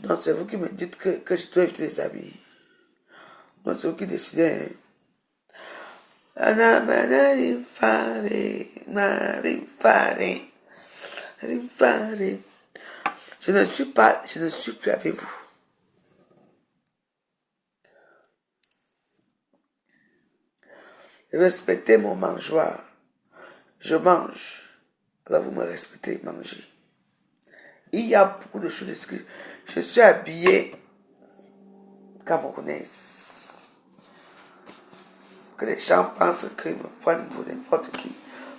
Non, c'est vous qui me dites que je dois éviter les amis. Non, c'est vous qui décidez. Je ne suis plus avec vous. Respectez mon mangeoire. Je mange. Alors vous me respectez, mangez. Il y a beaucoup de choses écrites. Je suis habillé camerounaise. Que les gens pensent qu'ils me prennent pour n'importe qui.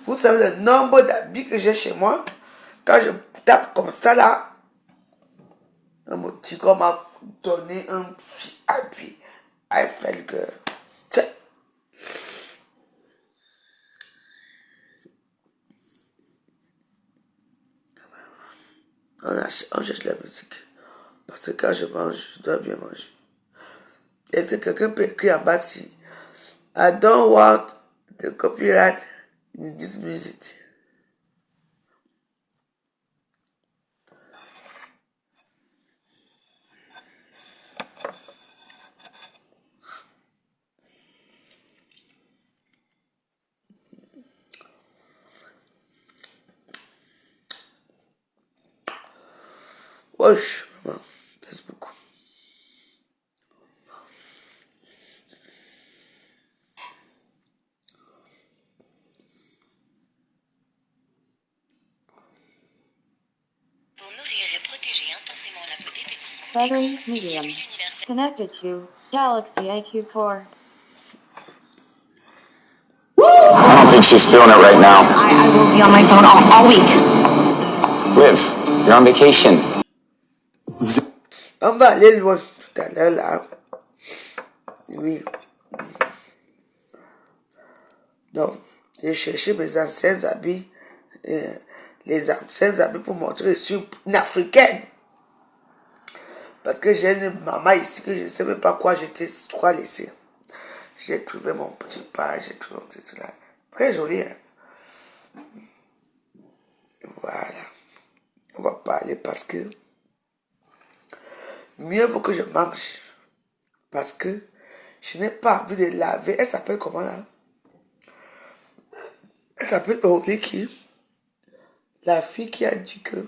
Vous savez le nombre d'habits que j'ai chez moi? Quand je tape comme ça là, mon petit gars m'a donné un petit habit. I felt que... Tiens. On cherche la musique. Parce que quand je mange, je dois bien manger. Est-ce que quelqu'un peut écrire en bas si I don't want the copyright in this music. Wesh, maman, merci beaucoup. Pour nourrir et protéger intensément la peau des petits. Battery medium. Connected to Galaxy IQ Core. I don't think she's feeling it right now. I will be on my phone all week. Liv, you're on vacation. On va aller loin tout à l'heure là. Oui. Donc, j'ai cherché mes anciens habits. Les anciens habits pour montrer que je suis une africaine. Parce que j'ai une maman ici que je ne sais même pas quoi laisser. J'ai trouvé mon petit pas, j'ai trouvé mon petit truc là. Très joli, hein. Voilà. On va parler parce que mieux vaut que je mange. Parce que je n'ai pas envie de laver. Elle s'appelle comment là? Elle s'appelle Oriki. La fille qui a dit que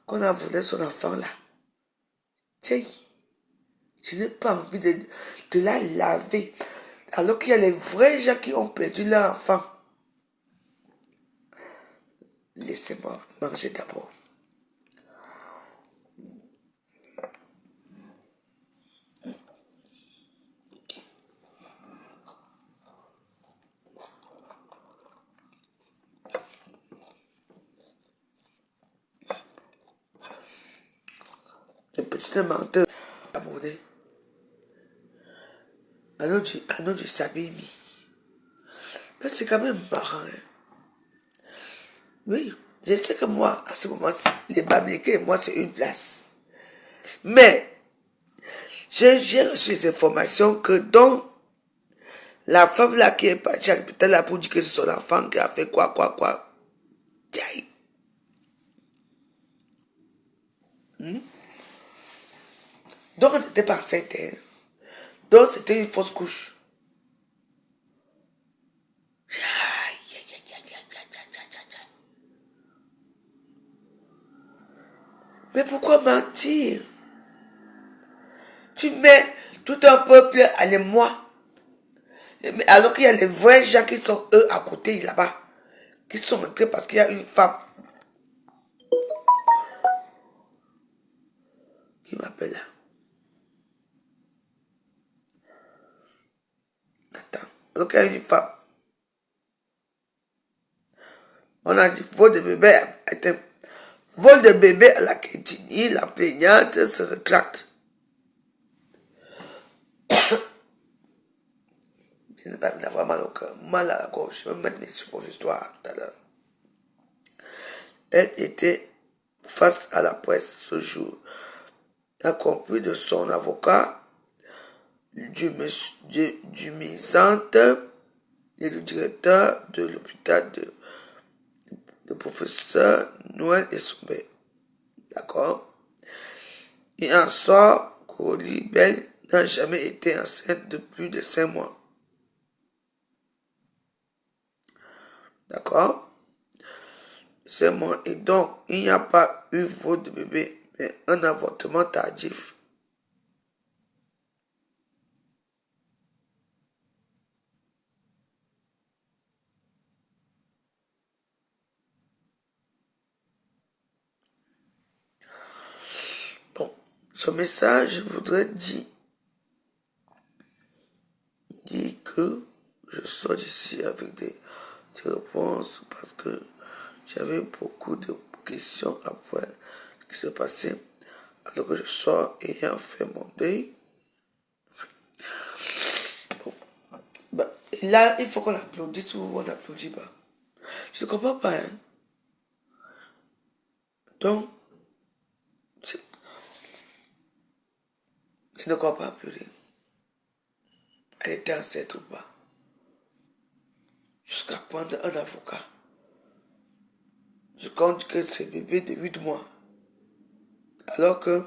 qu'on a volé son enfant là. Tiens, je n'ai pas envie de la laver. Alors qu'il y a les vrais gens qui ont perdu leur enfant. Laissez-moi manger d'abord. Le petit menteur abonné. Anneau du Sabimi. Mais c'est quand même marrant. Hein. Oui, je sais que moi, à ce moment-ci, les Bamileke et moi, c'est une place. Mais, j'ai reçu les informations que donc, la femme là qui est partie à l'hôpital là pour dire que c'est son enfant qui a fait quoi. Donc, on n'était pas enceinte. Hein. Donc, c'était une fausse couche. Mais pourquoi mentir? Tu mets tout un peuple à l'émoi. Alors qu'il y a les vrais gens qui sont eux à côté là-bas. Qui sont entrés parce qu'il y a une femme. Qui m'appelle là. Attends. Alors qu'il y a une femme. On a dit vol de bébé. Attends. Vol de bébé à la Kétini. La plaignante se rétracte. Je n'ai pas d'avoir mal au cœur. Mal à la gorge. Je vais mettre mes suppositoires tout à l'heure. Elle était face à la presse ce jour. Accompagnée de son avocat, du misante et le directeur de l'hôpital le professeur Noël Essoubé. D'accord? Il en sort qu'Olibel n'a jamais été enceinte de plus de 5 mois. D'accord? 5 mois. Et donc, il n'y a pas eu vol de bébé, mais un avortement tardif. Bon, ce message, je voudrais dire que je sors d'ici avec des réponses parce que j'avais beaucoup de questions après ce qui s'est passé. Alors que je sors ayant fait mon deuil. Bon. Bah, et là, il faut qu'on applaudisse ou on n'applaudit pas. Je ne comprends pas. Hein? Donc, je ne crois pas pleurer. Elle était enceinte ou pas. Jusqu'à prendre un avocat. Je compte que c'est bébé de 8 mois. Alors que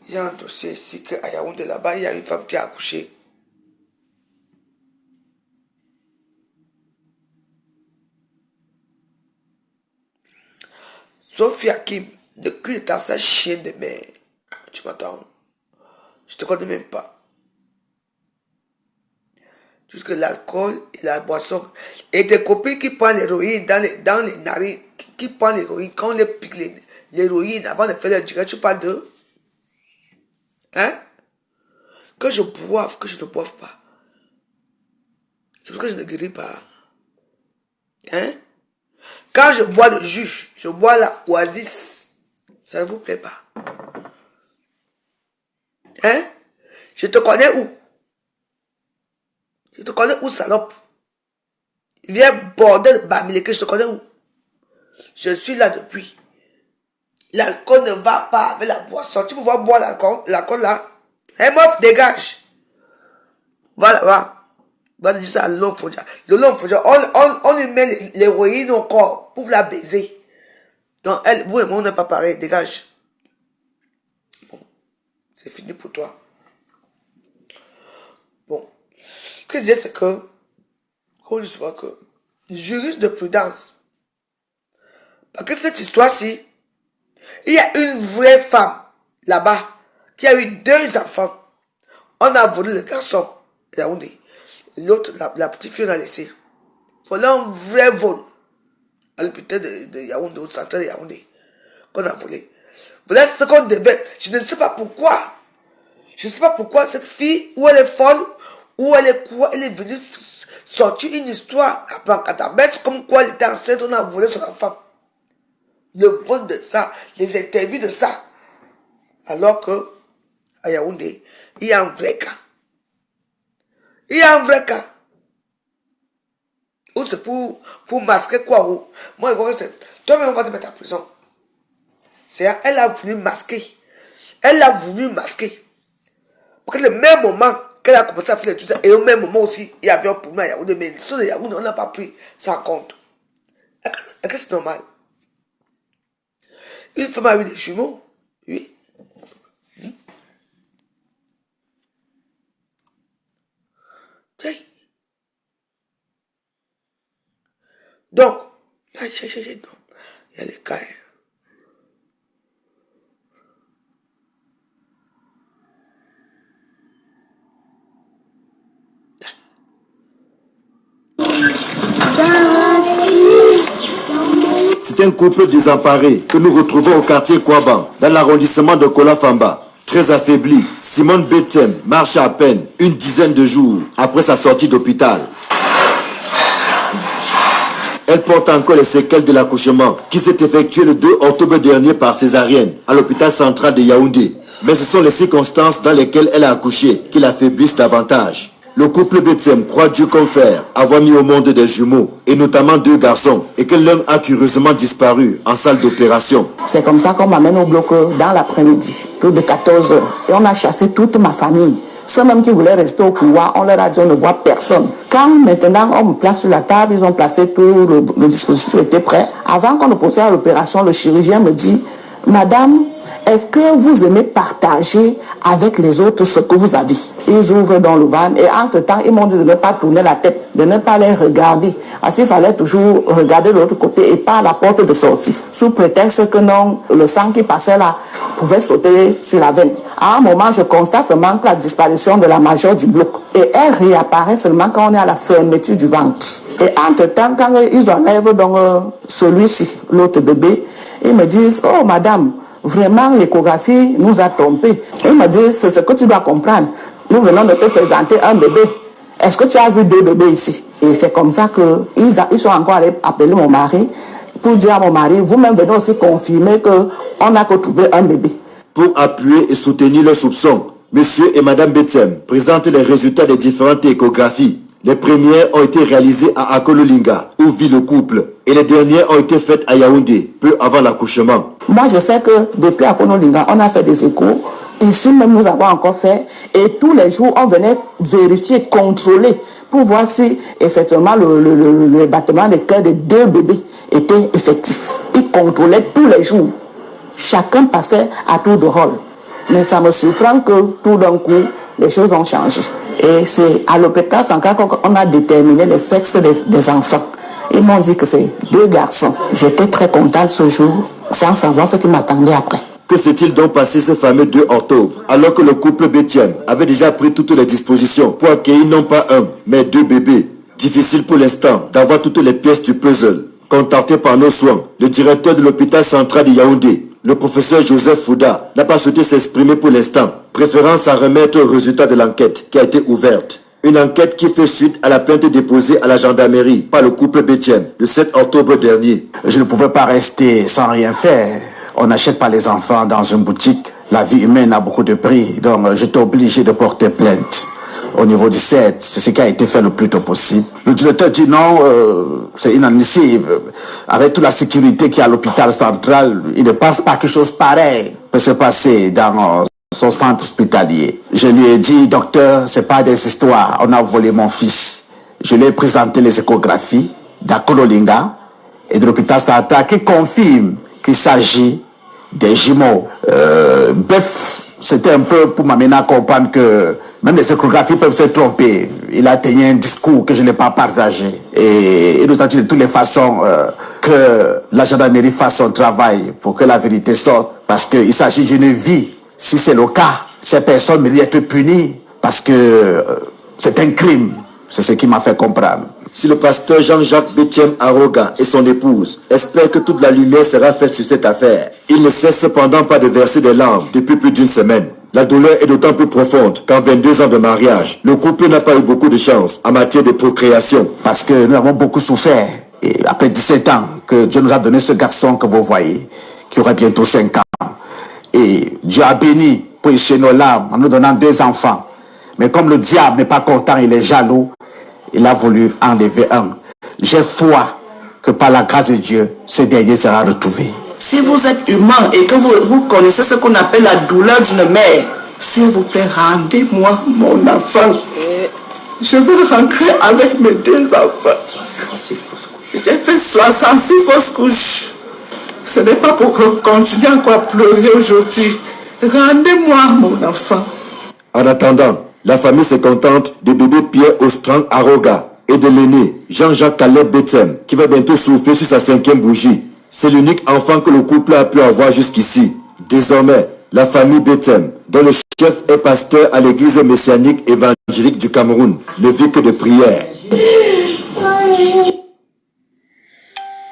il y a un dossier ici qu'à Yaoundé là-bas, il y a une femme qui a accouché. Sophie Hakim, de qui dans sa chienne de mère. Tu m'entends? Je te connais même pas. Jusque l'alcool et la boisson. Et des copines qui prennent l'héroïne dans les narines, qui prennent l'héroïne, quand on les pique l'héroïne avant de faire le direct, tu parles d'eux. Hein? Que je boive, que je ne boive pas. C'est parce que je ne guéris pas. Hein? Quand je bois le jus, je bois la oasis. Ça ne vous plaît pas? Hein? Je te connais où? Je te connais où, salope? Viens bordel de Bamileke, je te connais où? Je suis là depuis. L'alcool ne va pas avec la boisson. Tu peux voir boire l'alcool là? Hé meuf, dégage. Voilà, va. Va dire ça à l'homme Fodja. Le l'homme Fodja, on lui met l'héroïne au corps pour la baiser. Donc elle, vous et moi, on n'est pas pareil, dégage. Bon, c'est fini pour toi. Bon. Ce que je disais, c'est que, on dit souvent que, juriste de prudence. Parce que cette histoire-ci, il y a une vraie femme, là-bas, qui a eu 2 enfants. On a volé le garçon, Yaoundé. L'autre, la petite fille, on a laissé. Voilà un vrai vol. À l'hôpital de Yaoundé, au centre de Yaoundé. Qu'on a volé. Voilà ce qu'on devait. Je ne sais pas pourquoi. Je ne sais pas pourquoi cette fille, où elle est folle, où elle est quoi, elle est venue sortir une histoire à Pancadabès, comme quoi elle était enceinte, on a volé son enfant. Le vol de ça, les interviews de ça. Alors que, à Yaoundé, il y a un vrai cas. Il y a un vrai cas. Ou c'est pour masquer quoi ou? Moi, je vois que c'est. Toi-même, on va te mettre en prison. C'est elle a voulu masquer. Elle a voulu masquer. Parce que le même moment qu'elle a commencé à faire l'étude, et au même moment aussi, il y avait un problème à Yaoundé. Mais sur le Yaoundé, on n'a pas pris ça en compte. Est-ce que c'est normal? Une femme a eu des jumeaux. Oui. Tiens. Donc, non, il y a les cas. C'est un couple désemparé que nous retrouvons au quartier Kouaban, dans l'arrondissement de Kolafamba. Très affaibli, Simone Betsem marche à peine une dizaine de jours après sa sortie d'hôpital. Elle porte encore les séquelles de l'accouchement qui s'est effectué le 2 octobre dernier par césarienne à l'hôpital central de Yaoundé. Mais ce sont les circonstances dans lesquelles elle a accouché qui l'affaiblissent davantage. Le couple Betsem croit Dieu comme faire avoir mis au monde des jumeaux, et notamment 2 garçons, et que l'un a curieusement disparu en salle d'opération. C'est comme ça qu'on m'amène au bloc dans l'après-midi, plus de 14 heures. Et on a chassé toute ma famille. Ceux même qui voulaient rester au couloir, on leur a dit on ne voit personne. Quand maintenant on me place sur la table, ils ont placé tout le dispositif était prêt. Avant qu'on ne procède à l'opération, le chirurgien me dit, Madame, est-ce que vous aimez partager avec les autres ce que vous avez? Ils ouvrent dans le van et entre-temps, ils m'ont dit de ne pas tourner la tête, de ne pas les regarder. Parce qu'il fallait toujours regarder de l'autre côté et pas la porte de sortie. Sous prétexte que non, le sang qui passait là pouvait sauter sur la veine. À un moment, je constate seulement que la disparition de la majeure du bloc. Et elle réapparaît seulement quand on est à la fermeture du ventre. Et entre-temps, quand ils enlèvent donc celui-ci, l'autre bébé, ils me disent, oh madame, vraiment l'échographie nous a trompés. Ils me disent, c'est ce que tu dois comprendre. Nous venons de te présenter un bébé. Est-ce que tu as vu 2 bébés ici? Et c'est comme ça qu'ils sont encore allés appeler mon mari pour dire à mon mari, vous-même venez aussi confirmer qu'on n'a que trouvé un bébé. Pour appuyer et soutenir leurs soupçons, monsieur et madame Betsem présentent les résultats des différentes échographies. Les premières ont été réalisées à Akololinga, où vit le couple, et les dernières ont été faites à Yaoundé, peu avant l'accouchement. Moi, je sais que depuis Akololinga, on a fait des échos. Ici même, nous avons encore fait. Et tous les jours, on venait vérifier, contrôler, pour voir si, effectivement, le battement des cœurs des 2 bébés était effectif. Ils contrôlaient tous les jours. Chacun passait à tour de rôle. Mais ça me surprend que tout d'un coup, les choses ont changé. Et c'est à l'hôpital Sankara qu'on a déterminé le sexe des enfants. Ils m'ont dit que c'est 2 garçons. J'étais très contente ce jour, sans savoir ce qui m'attendait après. Que s'est-il donc passé ce fameux 2 octobre, alors que le couple Betiem avait déjà pris toutes les dispositions pour accueillir non pas un, mais 2 bébés? Difficile pour l'instant d'avoir toutes les pièces du puzzle. Contacté par nos soins, le directeur de l'hôpital central de Yaoundé, le professeur Joseph Fouda, n'a pas souhaité s'exprimer pour l'instant, préférant s'en remettre au résultat de l'enquête qui a été ouverte. Une enquête qui fait suite à la plainte déposée à la gendarmerie par le couple Betiem le 7 octobre dernier. Je ne pouvais pas rester sans rien faire. On n'achète pas les enfants dans une boutique. La vie humaine a beaucoup de prix, donc j'étais obligé de porter plainte. Au niveau du 7, c'est ce qui a été fait le plus tôt possible. Le directeur dit non, c'est inadmissible. Avec toute la sécurité qu'il y a à l'hôpital central, il ne pense pas que quelque chose pareil peut se passer dans son centre hospitalier. Je lui ai dit, docteur, c'est pas des histoires, on a volé mon fils. Je lui ai présenté les échographies d'Akololinga et de l'hôpital central qui confirment qu'il s'agit des jumeaux. Bref, c'était un peu pour m'amener à comprendre que même les échographies peuvent se tromper. Il a tenu un discours que je n'ai pas partagé. Et il nous a dit de toutes les façons que la gendarmerie fasse son travail pour que la vérité sorte. Parce qu'il s'agit d'une vie. Si c'est le cas, ces personnes méritent d'être punies parce que c'est un crime. C'est ce qui m'a fait comprendre. Si le pasteur Jean-Jacques Betiem Aroga et son épouse espèrent que toute la lumière sera faite sur cette affaire, il ne cesse cependant pas de verser des larmes depuis plus d'1 semaine. La douleur est d'autant plus profonde qu'en 22 ans de mariage, le couple n'a pas eu beaucoup de chance en matière de procréation. Parce que nous avons beaucoup souffert. Et après 17 ans, que Dieu nous a donné ce garçon que vous voyez, qui aurait bientôt 5 ans. Et Dieu a béni pour essuyer nos larmes en nous donnant 2 enfants. Mais comme le diable n'est pas content, il est jaloux, il a voulu enlever un. J'ai foi que par la grâce de Dieu, ce dernier sera retrouvé. Si vous êtes humain et que vous connaissez ce qu'on appelle la douleur d'une mère, s'il vous plaît, rendez-moi mon enfant. Je veux rentrer avec mes 2 enfants. J'ai fait 66 fausses couches. Ce n'est pas pour continuer encore à pleurer aujourd'hui. Rendez-moi mon enfant. En attendant, la famille se contente de bébé Pierre Ostrang Aroga et de l'aîné Jean-Jacques Caleb Bethem qui va bientôt souffler sur sa 5e bougie. C'est l'unique enfant que le couple a pu avoir jusqu'ici. Désormais, la famille Bethem, dont le chef est pasteur à l'église messianique évangélique du Cameroun, ne vit que de prières.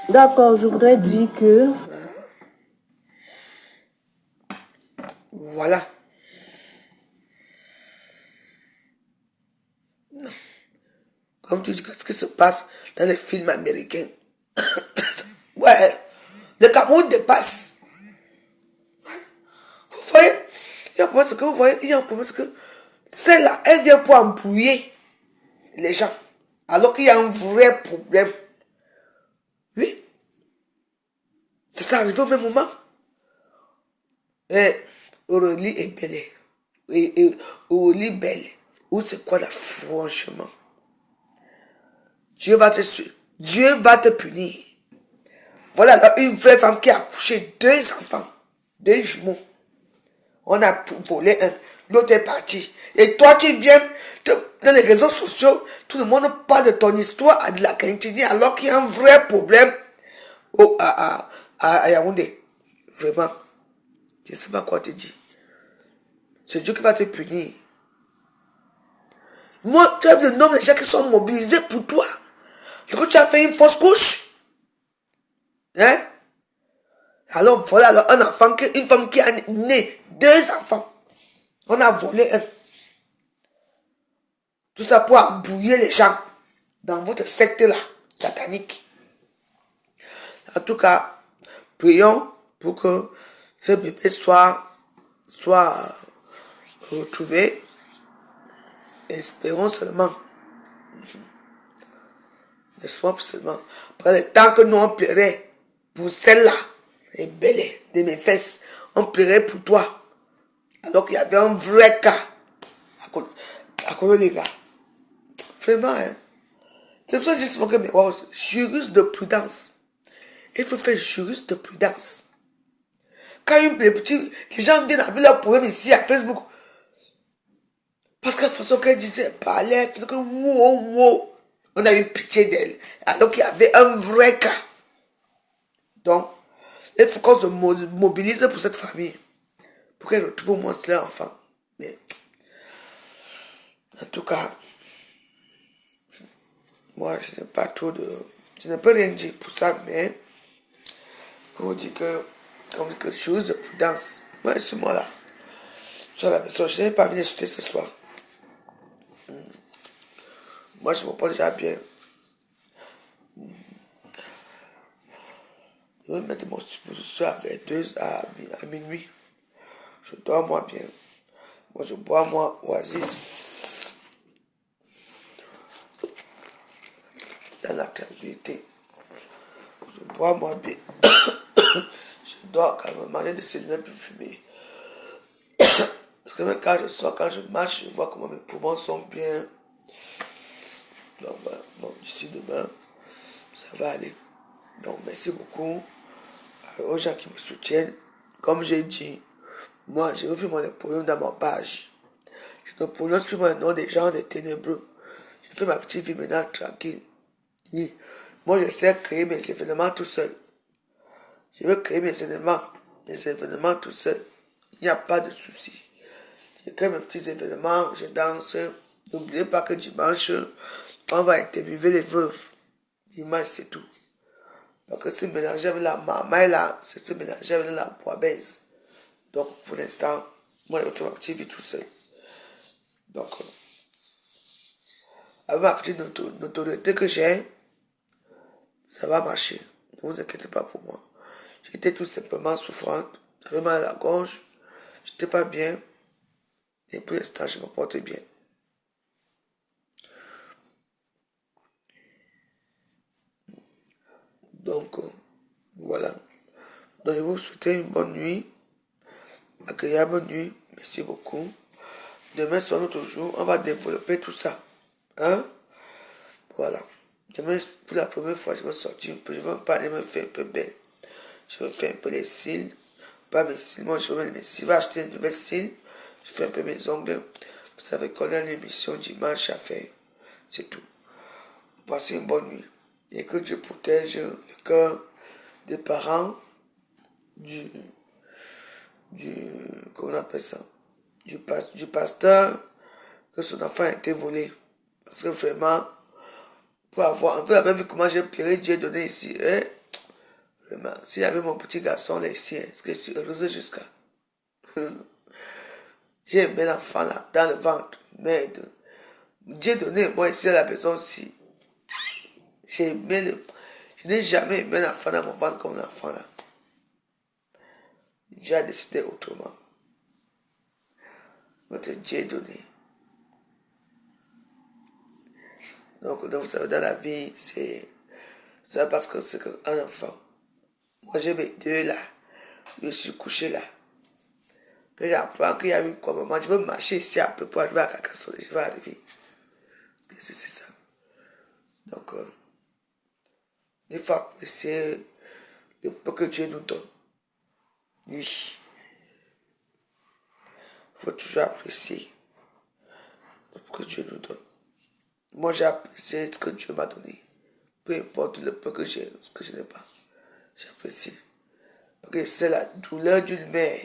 D'accord, je voudrais dire que... Voilà. Comme tu dis, qu'est-ce qui se passe dans les films américains? Ouais, le Cameroun dépasse. Vous voyez, il y a un problème, que vous voyez, il y a un problème, que celle-là, elle vient pour embrouiller les gens, alors qu'il y a un vrai problème. Oui, c'est ça arrivé au même moment. Et Aurélie est belle. Et Aurélie belle. Ou c'est quoi là, franchement? Dieu va te punir. Voilà là, une vraie femme qui a accouché 2 enfants, 2 jumeaux. On a volé un, l'autre est parti. Et toi, tu viens dans les réseaux sociaux, tout le monde parle de ton histoire à de la Kintini alors qu'il y a un vrai problème à Yaoundé. Vraiment. Je ne sais pas quoi te dire. C'est Dieu qui va te punir. Moi, tu as vu le nombre de gens qui sont mobilisés pour toi. Du coup, tu as fait une fausse couche. Hein? Alors, voilà alors, un enfant, une femme qui a né 2 enfants. On a volé un. Tout ça pour embrouiller les gens dans votre secte-là, satanique. En tout cas, prions pour que ce bébé soit retrouvé. Espérons seulement. Espérons seulement. Après le temps que nous on pleurait pour celle-là, et belle de mes fesses, on pleurait pour toi. Alors qu'il y avait un vrai cas à cause les gars. Vraiment, hein. C'est pour ça que je dis souvent que mes wow, juriste de prudence. Il faut faire juriste de prudence. Quand les gens viennent avec leurs problèmes ici à Facebook, parce que la façon qu'elle disait, elle parlait, elle que wow, on a eu pitié d'elle. Alors qu'il y avait un vrai cas. Donc, il faut qu'on se mobilise pour cette famille. Pour qu'elle retrouve au moins leur enfant. Mais, en tout cas, moi, je n'ai pas trop de... Je ne peux rien dire pour ça, mais pour vous dire que, comme quelque chose de prudence, moi, c'est moi là. Sur la maison, je n'ai pas venir écouter ce soir. Moi, je me porte déjà bien. Je vais mettre mon supposition à 22 à minuit. Je dors moi bien. Moi, je bois moi oasis. Dans la tranquillité. Je bois moi bien. Je dors calmement. Je décide de ne plus fumer. Parce que même quand je sors, quand je marche, je vois comment mes poumons sont bien. Donc, bon, d'ici demain, ça va aller. Donc, merci beaucoup aux gens qui me soutiennent. Comme j'ai dit, moi, j'ai repris mon problème dans ma page. Je ne prononce plus mon nom des gens des ténébreux. Je fais ma petite vie maintenant tranquille. Oui. Moi, je sais créer mes événements tout seul. Je veux créer mes événements tout seul. Il n'y a pas de souci. Je crée mes petits événements, je danse. N'oubliez pas que dimanche, on va interviewer les veuves. Dimanche, c'est tout. Parce que se mélanger avec la maman là, c'est se mélanger avec la poibaise. Donc, pour l'instant, moi, je vais faire ma petite vie tout seul. Donc, avec ma petite notoriété que j'ai, ça va marcher. Ne vous inquiétez pas pour moi. J'étais tout simplement souffrante. J'avais mal à la gorge. J'étais pas bien. Et pour l'instant, je me porte bien. Donc, voilà. Donc, je vous souhaite une bonne nuit. Agréable nuit. Merci beaucoup. Demain, sur notre jour, on va développer tout ça. Hein? Voilà. Demain, pour la première fois, je vais sortir un peu. Je vais parler, me faire un peu belle. Je vais faire un peu les cils. Pas mes cils. Moi, je vais mettre mes cils. Je vais acheter une nouvelle cils. Je fais un peu mes ongles. Vous savez qu'on a une émission dimanche à faire. C'est tout. Passez une bonne nuit. Et que Dieu protège le cœur des parents comment on appelle ça? Du pasteur que son enfant a été volé. Parce que vraiment, pour avoir, en tout cas, vu comment j'ai pleuré, Dieu donné ici, hein? Vraiment, s'il y avait mon petit garçon là ici, est-ce que je suis heureuse jusqu'à? J'ai aimé l'enfant là, dans le ventre, mais Dieu donné, moi ici à la maison aussi. Je n'ai jamais aimé l'enfant dans mon ventre comme l'enfant là. Dieu a décidé autrement. Notre Dieu est donné. Donc, vous savez, dans la vie, c'est parce que c'est un enfant. Moi, j'ai mes 2 là. Je suis couché là. Que j'apprends qu'il y a eu quoi, maman, je veux marcher ici un peu pour arriver à Carcassonne. Je vais arriver. C'est ça. Donc, il faut apprécier le peu que Dieu nous donne. Oui. faut toujours apprécier ce que Dieu nous donne. Moi, j'ai apprécié ce que Dieu m'a donné. Peu importe le peu que j'ai, ce que je n'ai pas. J'apprécie. Parce que c'est la douleur d'une mère.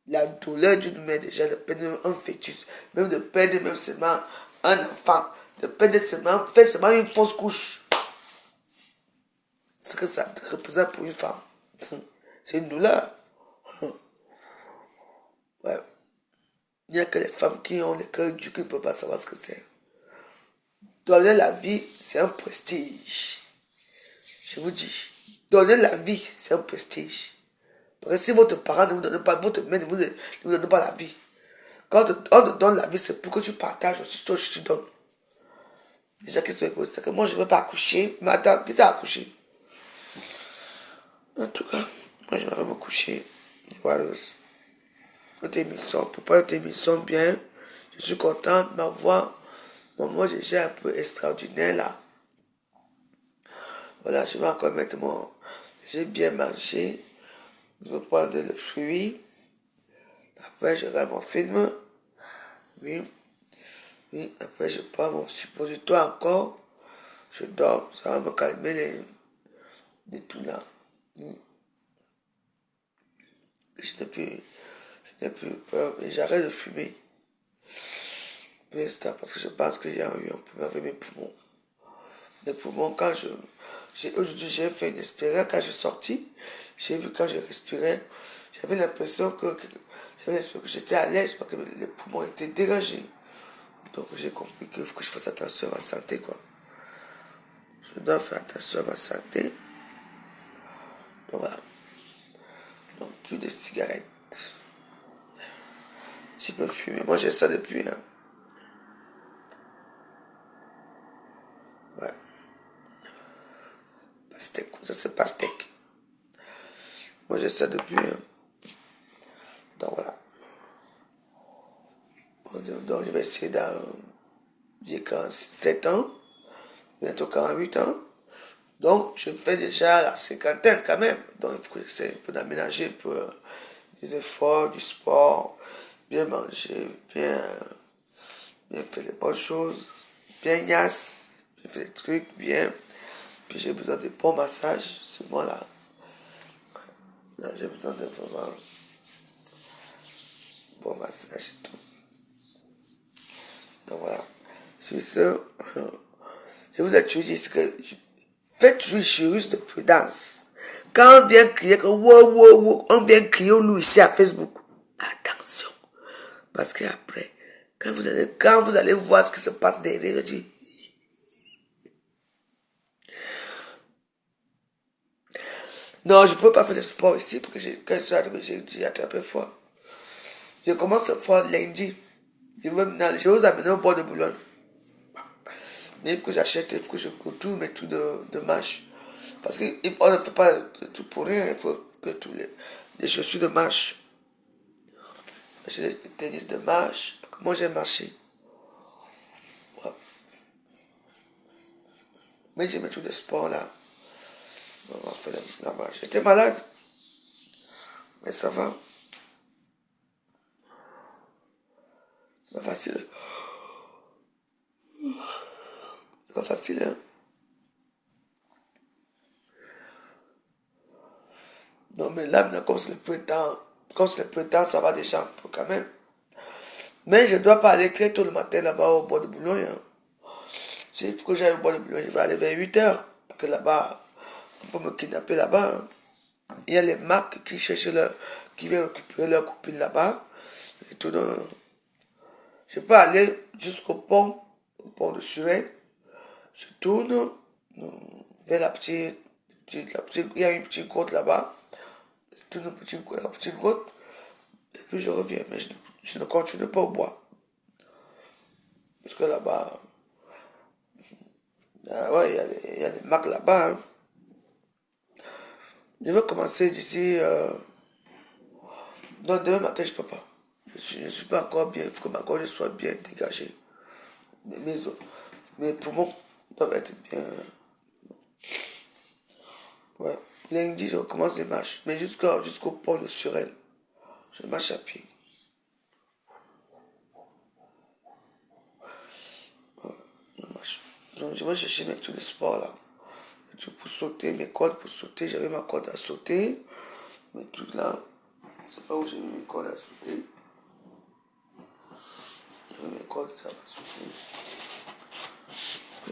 La douleur d'une mère, déjà, de perdre un fœtus, même de perdre même seulement un enfant, de perdre seulement, faire seulement une fausse couche. Ce que ça représente pour une femme. C'est une douleur. Ouais. Il n'y a que les femmes qui ont le cœur dur qui ne peuvent pas savoir ce que c'est. Donner la vie, c'est un prestige. Je vous dis, donner la vie, c'est un prestige. Parce que si votre parent ne vous donne pas, votre mère ne vous donne pas la vie. Quand on te donne la vie, c'est pour que tu partages aussi, toi tu donnes. Déjà, qu'est-ce que c'est que moi je ne veux pas accoucher, mais attends, qui t'a accouché? En tout cas, moi je vais me coucher. Voilà. Notre émission, pour pas une émission bien, je suis contente, ma voix déjà un peu extraordinaire là. Voilà, je vais encore mettre j'ai bien mangé. Je vais prendre le fruit. Après, je regarde mon film. Oui. Oui, après, je prends mon suppositoire encore. Je dors. Ça va me calmer les tout là. Oui. Je n'ai plus peur. Et j'arrête de fumer. Pour l'instant, parce que je pense qu'il y a eu un problème avec mes poumons. Les poumons, aujourd'hui, j'ai fait une expérience. Quand je suis sorti, j'ai vu quand je respirais, j'avais l'impression que j'étais à l'aise parce que les poumons étaient dérangés. Donc j'ai compris qu'il faut que je fasse attention à ma santé, quoi. Je dois faire attention à ma santé. Donc voilà. Donc plus de cigarettes. Tu peux fumer. Moi j'ai ça depuis. Hein. Ouais. Pastèque. Ça c'est pastèque. Moi j'ai ça depuis. Hein. Donc voilà. Donc je vais essayer j'ai 47 ans, bientôt 48 ans. Donc je fais déjà la cinquantaine quand même. Donc il faut que j'essaie un peu d'aménager pour des efforts, du sport, bien manger, bien faire les bonnes choses, bien niasse, bien faire des trucs, bien. Puis j'ai besoin de bons massages, c'est moi là. Là j'ai besoin de vraiment bon massage et tout. Donc voilà. Sur ce, je vous ai toujours dit que faites toujours juriste de prudence. Quand on vient crier que on vient crier au loup ici à Facebook, attention. Parce qu'après, quand vous allez voir ce qui se passe derrière, je dis, non, je ne peux pas faire de sport ici parce que quand je suis arrivé, j'ai attrapé froid. Je commence fort lundi. Je vais vous amener au bord de Boulogne. Mais il faut que j'achète, il faut que je retourne mes trucs de marche. Parce qu'on ne fait pas tout pour rien, il faut que tous les chaussures de marche. J'ai des tennis de marche. Moi j'ai marché. Ouais. Mais j'ai mes trucs de sport là. On va faire la marche. J'étais malade. Mais ça va. C'est pas facile. C'est pas facile, hein. Non, mais là, maintenant, comme c'est le printemps, ça va déjà un peu quand même. Mais je ne dois pas aller très tôt le matin là-bas au bord de Boulogne. Hein. Si pour que j'aille au bord de Boulogne, je vais aller vers 8 heures. Parce que là-bas, on peut me kidnapper là-bas. Hein. Il y a les marques qui cherchent qui viennent récupérer leur copine là-bas. Et tout, non. Je peux aller jusqu'au pont, au pont de Suresnes. Je tourne vers il y a une petite côte là-bas. Je tourne la petite côte. Et puis je reviens. Mais je ne continue pas au bois. Parce que là-bas, ouais, il y a des marques là-bas. Hein. Je vais commencer d'ici. Non, demain matin, je ne peux pas. Je ne suis pas encore bien. Il faut que ma gorge soit bien dégagée. Mes poumons doivent être bien. Ouais. Lundi, je recommence les marches. Mais jusqu'au pont de Suresnes, je marche à pied. Donc je vais chercher mes trucs de sport là. Mes trucs pour sauter, mes cordes pour sauter. J'avais ma corde à sauter. Mes trucs là. Je sais pas où j'ai mis mes cordes à sauter. J'avais mes cordes, ça va sauter.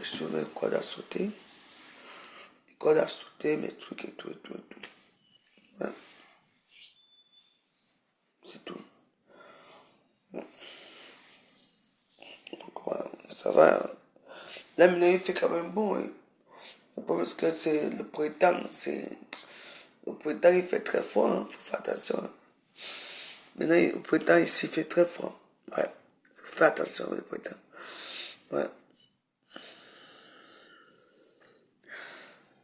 Je trouve mes cordes à sauter. Mes cordes à sauter, mes trucs et tout. Ouais. C'est tout. Donc voilà, ça va. Là maintenant il fait quand même bon. Hein. Parce que c'est le printemps, le printemps il fait très froid, hein. Faut faire attention. Hein. Maintenant le printemps ici il fait très froid. Ouais. Faut faire attention le printemps. Ouais.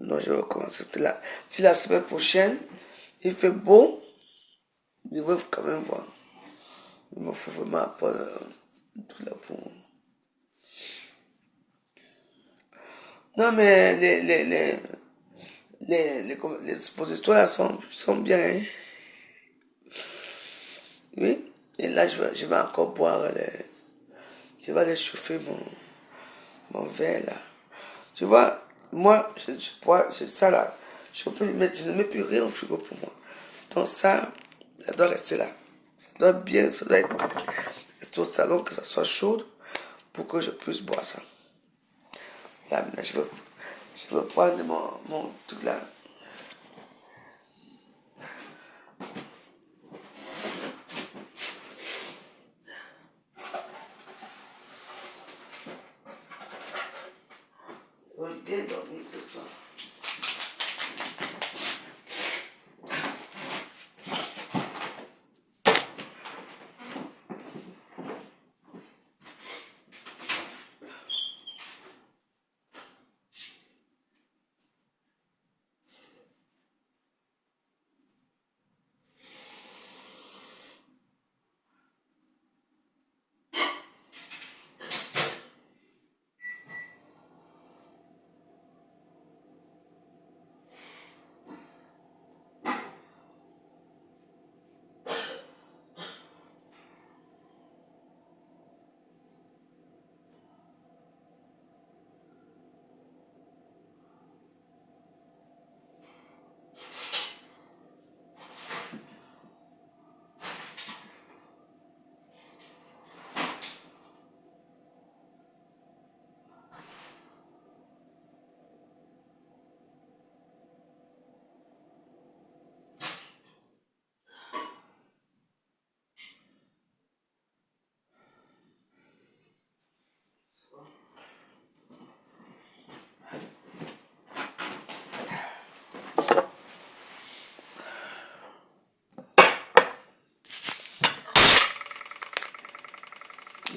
Non, je vais recommencer. Là. Si la semaine prochaine il fait beau, je vais quand même voir. Il me faut vraiment apprendre tout là pour. Non, mais les expositoires sont bien. Hein? Oui. Et là, je vais encore boire je vais aller chauffer mon verre là. Tu vois, moi, ça là, je ne mets plus rien au frigo pour moi. Donc ça doit rester là. Ça doit être rester au salon, que ça soit chaud pour que je puisse boire ça. Là, maintenant, je veux prendre mon truc là. Je vais bien dormir ce soir.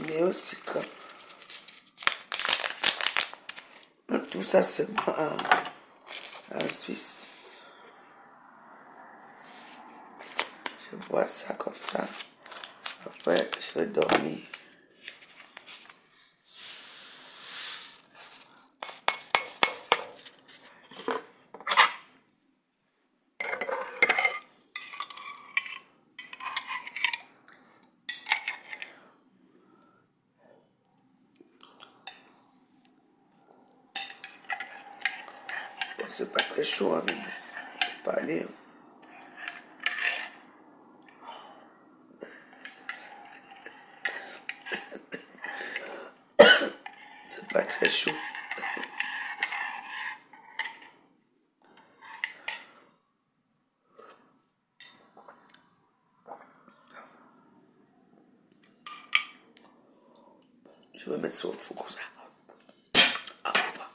Mais aussi, tout ça c'est en Suisse. Je bois ça comme ça. Après, je vais dormir. C'est pas très chaud, hein, mais bon, c'est pas aller. Hein. C'est pas très chaud. Je vais mettre ça au four comme ça. Au revoir.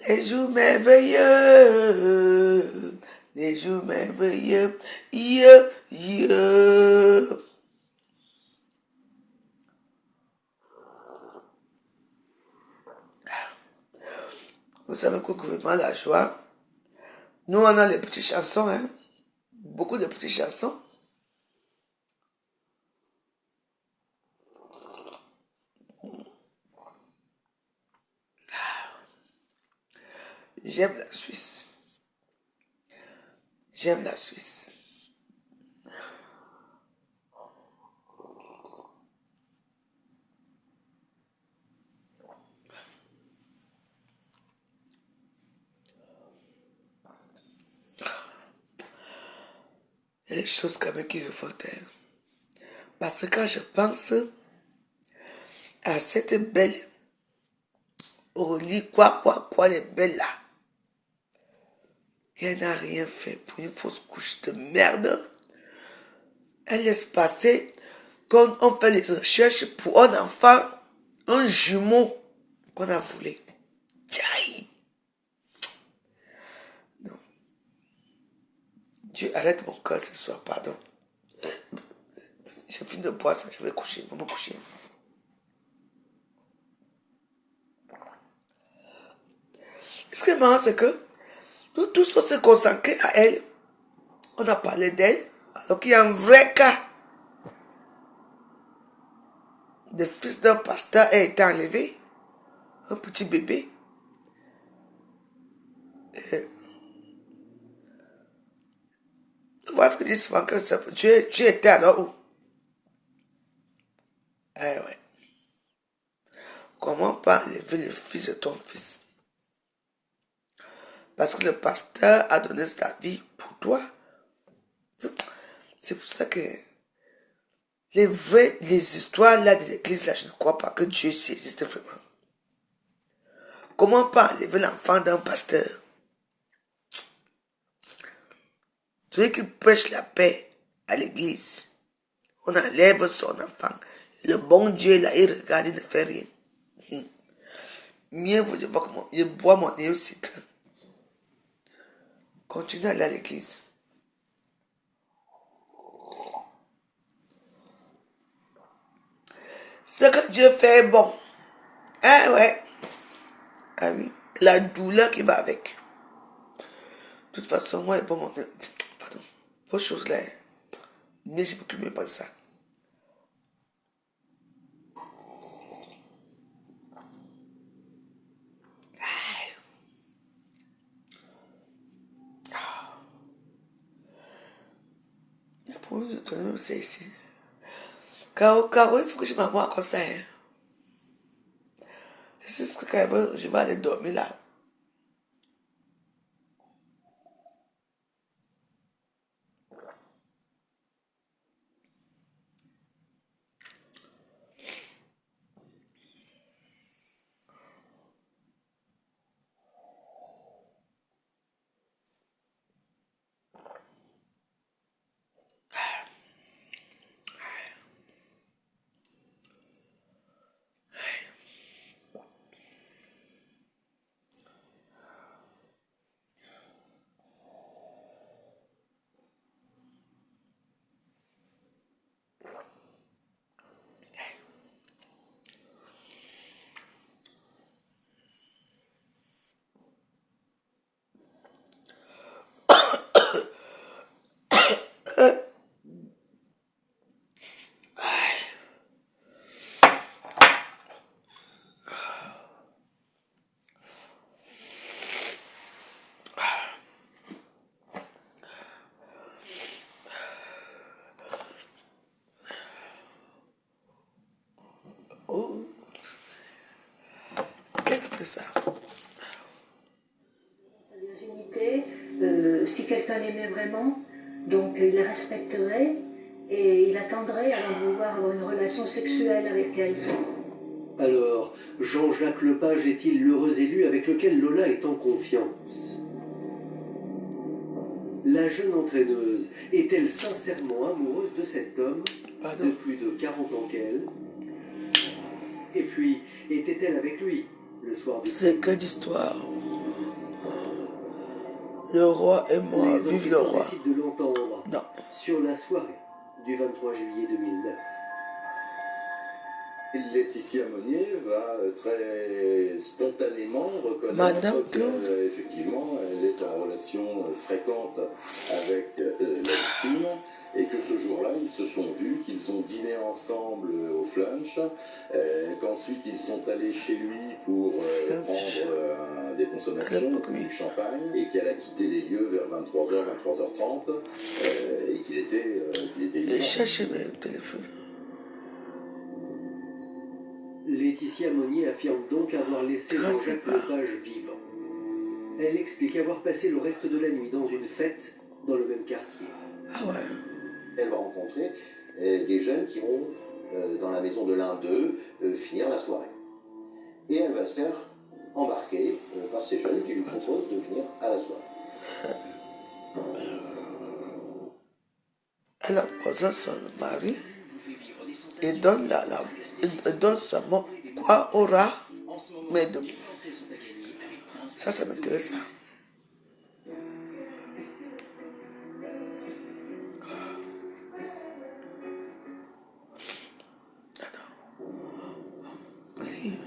Les jours merveilleux, les jours merveilleux, yeah, yeah. Vous savez qu'au gouvernement La Joie, nous on a les petites chansons, hein? Beaucoup de petites chansons. J'aime la Suisse. J'aime la Suisse. Il y a des choses quand même qui revoltent. Parce que quand je pense à cette belle, au lit, quoi, les belles là, elle n'a rien fait pour une fausse couche de merde. Elle laisse passer quand on fait les recherches pour un enfant, un jumeau qu'on a voulu. Tchaï! Non. Dieu arrête mon cœur ce soir, pardon. J'ai fini de boire ça, je vais coucher, je vais me coucher. Ce qui est marrant, c'est que nous tous on s'est concentrés à elle. On a parlé d'elle, alors qu'il y a un vrai cas. Le fils d'un pasteur a été enlevé, un petit bébé. Voilà ce que dit souvent que Dieu était alors où? Eh ouais. Comment pas enlever le fils de ton fils? Parce que le pasteur a donné sa vie pour toi. C'est pour ça que les histoires là de l'église là, je ne crois pas que Dieu existe vraiment. Comment pas enlever l'enfant d'un pasteur? Celui qui prêche la paix à l'église, on enlève son enfant. Le bon Dieu là, il regarde, il ne fait rien. Mieux vaut voir comment il boit mon nez aussi. Continue à aller à l'église. Ce que Dieu fait est bon. Ah ouais. Ah oui. La douleur qui va avec. De toute façon, moi, bon, mon nez. Pardon. Vos choses là. Mais je ne m'occupe même pas de ça. C'est ici. Caro, il faut que je m'envoie comme ça. Hein. C'est juste que quand je vais aller dormir là. Oh. Qu'est-ce que c'est ça? Sa virginité, si quelqu'un l'aimait vraiment, donc il la respecterait et il attendrait avant de vouloir avoir une relation sexuelle avec elle. Alors, Jean-Jacques Lepage est-il l'heureux élu avec lequel Lola est en confiance? La jeune entraîneuse est-elle sincèrement amoureuse de cet homme de plus de 40 ans qu'elle? Et puis, était-elle avec lui le soir du... C'est que d'histoire. Le roi est mort, vive le roi. Décident de l'entendre Non. sur la soirée du 23 juillet 2009. Laetitia Monnier va très spontanément reconnaître Madame Claude. qu'effectivement elle est en relation fréquente avec la victime et que ce jour-là ils se sont vus, qu'ils ont dîné ensemble au Flunch, qu'ensuite ils sont allés chez lui pour prendre des consommations, du champagne, et qu'elle a quitté les lieux vers 23h, 23h30 et qu'il était J'ai cherché le téléphone. Laetitia Monnier affirme donc avoir laissé Jean-Jacques Lepage vivant. Elle explique avoir passé le reste de la nuit dans une fête dans le même quartier. Ah ouais. Elle va rencontrer des jeunes qui vont, dans la maison de l'un d'eux, finir la soirée. Et elle va se faire embarquer par ces jeunes qui lui proposent de venir à la soirée. Elle a posé son mari et donne donne sa mort. Quoi aura mais de ça m'intéresse.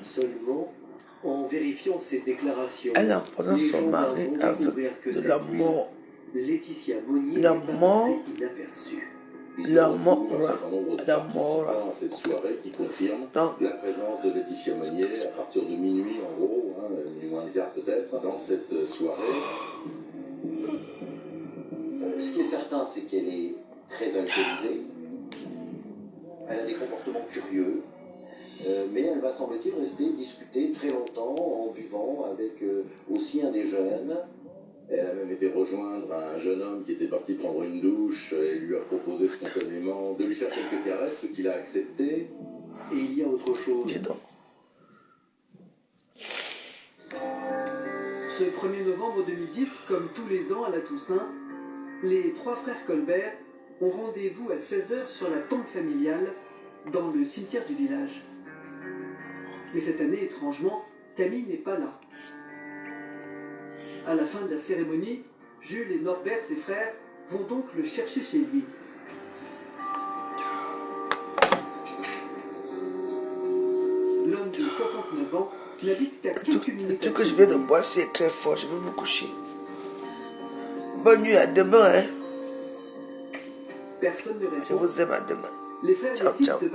Seulement, en vérifiant ses déclarations, elle a posé son mari avec de la mort. Laetitia Monnier La n'est pas mort. passée inaperçue. La mort, cette soirée qui confirme la présence de Laetitia Monnier à partir de minuit en gros, minuit moins le quart peut-être, dans cette soirée. Ce qui est certain, c'est qu'elle est très alcoolisée. Elle a des comportements curieux. Mais elle va, semble-t-il, rester discuter très longtemps en buvant avec aussi un des jeunes. Elle a même été rejoindre un jeune homme qui était parti prendre une douche et lui a proposé spontanément de lui faire quelques caresses, ce qu'il a accepté. Et il y a autre chose. Ce 1er novembre 2010, comme tous les ans à la Toussaint, les trois frères Colbert ont rendez-vous à 16h sur la tombe familiale dans le cimetière du village. Mais cette année, étrangement, Camille n'est pas là. À la fin de la cérémonie, Jules et Norbert, ses frères, vont donc le chercher chez lui. L'homme de 69 ans n'habite qu'à quelques minutes. Tout que je vais de boire, c'est très fort. Je vais me coucher. Bonne nuit, à demain. Personne ne répond. Je vous aime, à demain. Les frères ciao, décident ciao. de